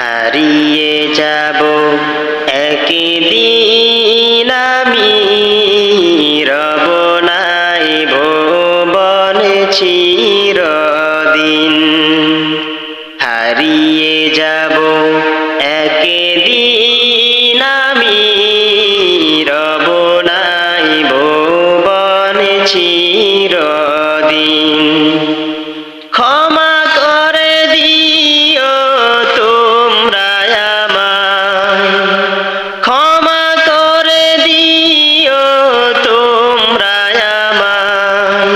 হারিয়ে যাব একদিন আমি, রব নাই ভুবনে চিরদিন। হারিয়ে যাব একদিন আমি, রব নাই ভুবনে চিরদিন। ক্ষমা করে দিও তোমরা আমায়, ক্ষমা করে দিও তোমরা আমায়।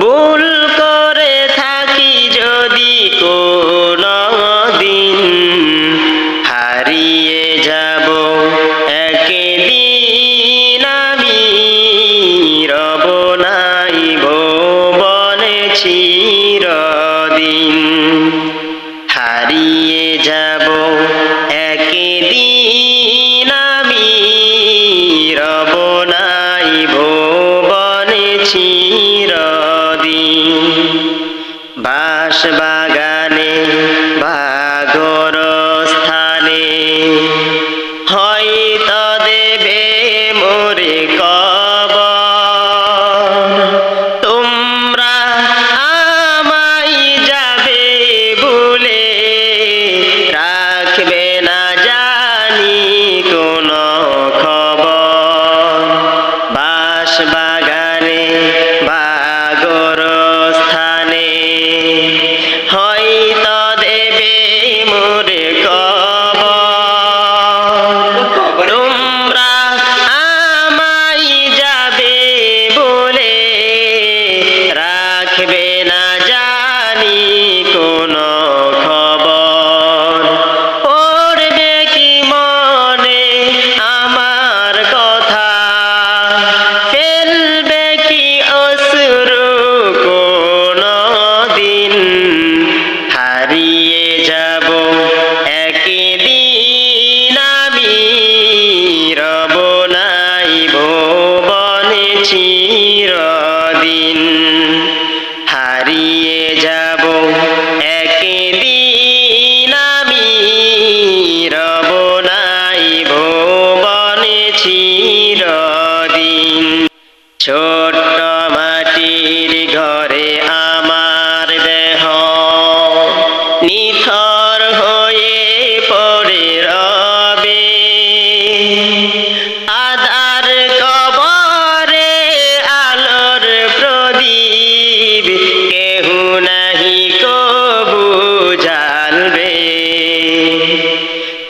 ভুল করে থাকি যদি কোনো দিন, হারিয়ে যাব একদিন আমি, রব নাই ভুবনে চিরদিন। হারিয়ে যাব একদিন আমি, রব নাই ভুবনে চিরদিন। বাঁশবাগানে বা গোরস্থানে হয়তো দেবে মোরে কবর। তোমরা আমায় যাবে ভুলে, রাখবে না জানি কোনো খবর। বাঁশবাগানে বা গোরস্থানে হয়তো দেবে মোরে কবর। তোমরা আমায় যাবে বলে, রাখবে না জানি কোনো খবর। পড়বে কি মনে আমার কথা, ফেলবে কি অশ্রু কোনো দিন। হারিয়ে যাব একদিন আমি, রব নাই ভুবনে চিরদিন। হারিয়ে যাব একদিন আমি, রব নাই ভুবনে চিরদিন। ছোট্ট মাটির ঘরে আমার দেহ নিথর হয়ে পড়ে রবে। আধার কবরে আলোর প্রদীপ কেহ নাহি কবু জ্বালবে।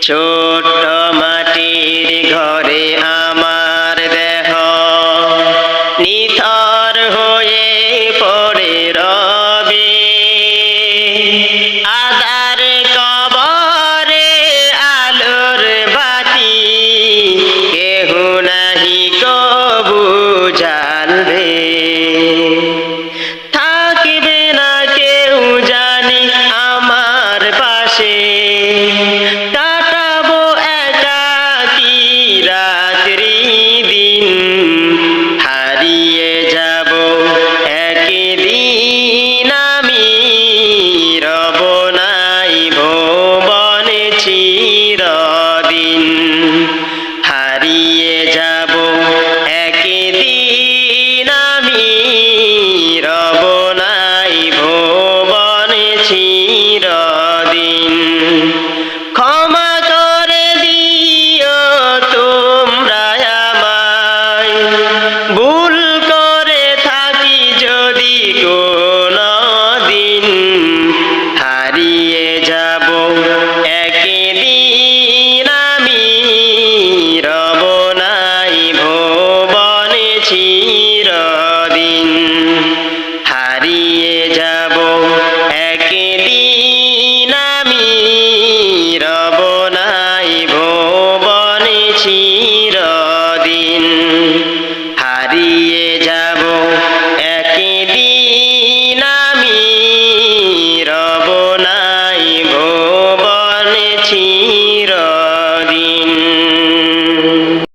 ছোট্ট মাটির ঘরে আমার দেহ নিথর হয়ে পড়ে রবে। আধার কবরে আলোর বাতি কেহ নাহি কবু জ্বালবে। থাকবে না কেউ জানি আমার পাশে, কাটাবো একাকী রাত্রি দিন। হারিয়ে যাব একদিন আমি, রব নাই ভুবনে চিরদিন। হারিয়ে যাব একদিন আমি, রব নাই ভুবনে চিরদিন। ক্ষমা করে দিও তোমরা আমায়, ভুল করে থাকি যদি